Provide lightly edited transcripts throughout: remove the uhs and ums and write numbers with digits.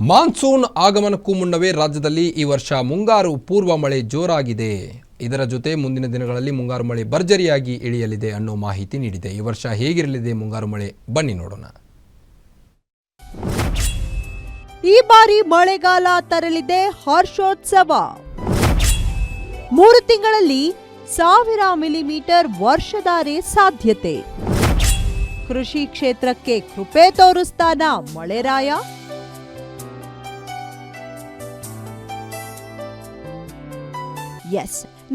Monsoon ಆಗಮನಕ್ಕೂ ಮುನ್ನವೇ ರಾಜ್ಯದಲ್ಲಿ ಈ ವರ್ಷ ಮುಂಗಾರು ಪೂರ್ವ ಮಳೆ ಜೋರಾಗಿದೆ. ಇದರ ಜೊತೆ ಮುಂದಿನ ದಿನಗಳಲ್ಲಿ ಮುಂಗಾರು ಮಳೆ ಭರ್ಜರಿಯಾಗಿ ಇಳಿಯಲಿದೆ ಅನ್ನೋ ಮಾಹಿತಿ ನೀಡಿದೆ. ಈ ವರ್ಷ ಹೇಗಿರಲಿದೆ ಮುಂಗಾರು ಮಳೆ ಬನ್ನಿ ನೋಡೋಣ. ಈ ಬಾರಿ ಮಳೆಗಾಲ ತರಲಿದೆ ಹರ್ಷೋತ್ಸವ. 3 ತಿಂಗಳಲ್ಲಿ 1000 ಮಿಲಿಮೀಟರ್ ವರ್ಷಧಾರೆ ಸಾಧ್ಯತೆ. ಕೃಷಿ ಕ್ಷೇತ್ರಕ್ಕೆ ಕೃಪೆ ತೋರಿಸ್ತಾನ ಮಳೆರಾಯ.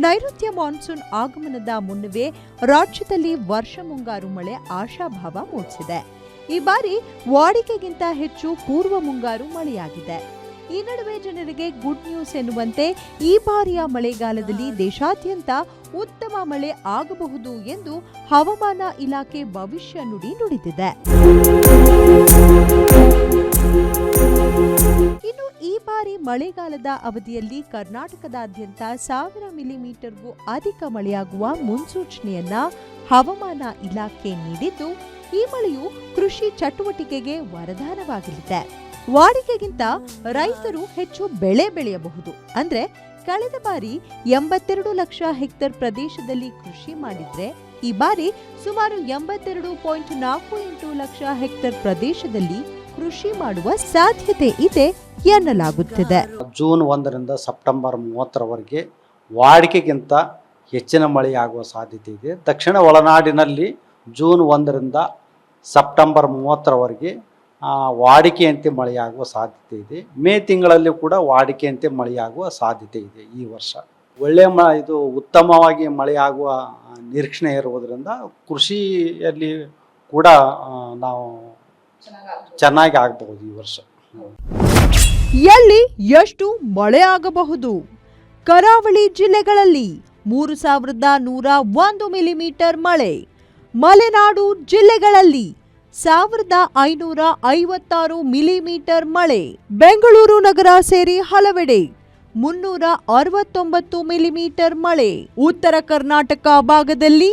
ನೈಋತ್ಯ ಮಾನ್ಸೂನ್ ಆಗಮನದ ಮುನ್ನವೇ ರಾಜ್ಯದಲ್ಲಿ ವರ್ಷ ಮುಂಗಾರು ಮಳೆ ಆಶಾಭಾವ ಮೂಡಿಸಿದೆ. ಈ ಬಾರಿ ವಾಡಿಕೆಗಿಂತ ಹೆಚ್ಚು ಪೂರ್ವ ಮುಂಗಾರು ಮಳೆಯಾಗಿದೆ. ಈ ನಡುವೆ ಜನರಿಗೆ ಗುಡ್ ನ್ಯೂಸ್ ಎನ್ನುವಂತೆ ಈ ಬಾರಿಯ ಮಳೆಗಾಲದಲ್ಲಿ ದೇಶಾದ್ಯಂತ ಉತ್ತಮ ಮಳೆ ಆಗಬಹುದು ಎಂದು ಹವಾಮಾನ ಇಲಾಖೆ ಭವಿಷ್ಯ ನುಡಿದಿದೆ. ಇನ್ನು ಈ ಬಾರಿ ಮಳೆಗಾಲದ ಅವಧಿಯಲ್ಲಿ ಕರ್ನಾಟಕದಾದ್ಯಂತ 1000 ಮಿಲಿಮೀಟರ್ಗೂ ಅಧಿಕ ಮಳೆಯಾಗುವ ಮುನ್ಸೂಚನೆಯನ್ನ ಹವಾಮಾನ ಇಲಾಖೆ ನೀಡಿದ್ದು, ಈ ಮಳೆಯು ಕೃಷಿ ಚಟುವಟಿಕೆಗೆ ವರದಾನವಾಗಲಿದೆ. ವಾಡಿಕೆಗಿಂತ ರೈತರು ಹೆಚ್ಚು ಬೆಳೆ ಬೆಳೆಯಬಹುದು. ಅಂದ್ರೆ ಕಳೆದ ಬಾರಿ 82 ಲಕ್ಷ ಹೆಕ್ಟೇರ್ ಪ್ರದೇಶದಲ್ಲಿ ಕೃಷಿ ಮಾಡಿದ್ರೆ ಈ ಬಾರಿ ಸುಮಾರು 82.48 ಲಕ್ಷ ಹೆಕ್ಟೇರ್ ಪ್ರದೇಶದಲ್ಲಿ ಕೃಷಿ ಮಾಡುವ ಸಾಧ್ಯತೆ ಇದೆ ಎನ್ನಲಾಗುತ್ತಿದೆ. ಜೂನ್ 1ರಿಂದ ಸೆಪ್ಟೆಂಬರ್ 30ರವರೆಗೆ ವಾಡಿಕೆಗಿಂತ ಹೆಚ್ಚಿನ ಮಳೆಯಾಗುವ ಸಾಧ್ಯತೆ ಇದೆ. ದಕ್ಷಿಣ ಒಳನಾಡಿನಲ್ಲಿ ಜೂನ್ 1ರಿಂದ ಸೆಪ್ಟೆಂಬರ್ 30ರವರೆಗೆ ವಾಡಿಕೆಯಂತೆ ಮಳೆಯಾಗುವ ಸಾಧ್ಯತೆ ಇದೆ. ಮೇ ತಿಂಗಳಲ್ಲಿ ಕೂಡ ವಾಡಿಕೆಯಂತೆ ಮಳೆಯಾಗುವ ಸಾಧ್ಯತೆ ಇದೆ. ಈ ವರ್ಷ ಇದು ಉತ್ತಮವಾಗಿ ಮಳೆಯಾಗುವ ನಿರೀಕ್ಷಣೆ ಇರುವುದರಿಂದ ಕೃಷಿಯಲ್ಲಿ ಕೂಡ ನಾವು ಚೆನ್ನಾಗಿ ಆಗಬಹುದು ಈ ವರ್ಷ. ಎಲ್ಲಿ ಎಷ್ಟು ಮಳೆ ಆಗಬಹುದು? ಕರಾವಳಿ ಜಿಲ್ಲೆಗಳಲ್ಲಿ 3101 ಮಿಲಿಮೀಟರ್ ಮಳೆ, ಮಲೆನಾಡು ಜಿಲ್ಲೆಗಳಲ್ಲಿ 1556 ಮಿಲಿಮೀಟರ್ ಮಳೆ, ಬೆಂಗಳೂರು ನಗರ ಸೇರಿ ಹಲವೆಡೆ 369 ಮಿಲಿಮೀಟರ್ ಮಳೆ, ಉತ್ತರ ಕರ್ನಾಟಕ ಭಾಗದಲ್ಲಿ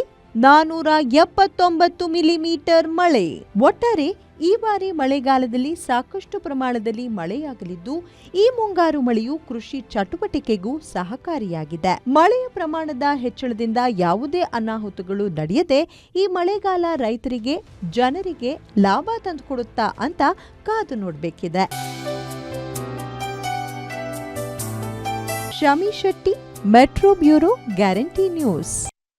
479 ಮಿಲಿಮೀಟರ್ ಮಳೆ. ಒಟ್ಟಾರೆ ಈ ಬಾರಿ ಮಳೆಗಾಲದಲ್ಲಿ ಸಾಕಷ್ಟು ಪ್ರಮಾಣದಲ್ಲಿ ಮಳೆಯಾಗಲಿದ್ದು, ಈ ಮುಂಗಾರು ಮಳೆಯು ಕೃಷಿ ಚಟುವಟಿಕೆಗೂ ಸಹಕಾರಿಯಾಗಿದೆ. ಮಳೆಯ ಪ್ರಮಾಣದ ಹೆಚ್ಚಳದಿಂದ ಯಾವುದೇ ಅನಾಹುತಗಳು ನಡೆಯದೆ ಈ ಮಳೆಗಾಲ ರೈತರಿಗೆ, ಜನರಿಗೆ ಲಾಭ ತಂದುಕೊಡುತ್ತಾ ಅಂತ ಕಾದು ನೋಡಬೇಕಿದೆ. Shami Shetty, metro bureau, Guarantee news.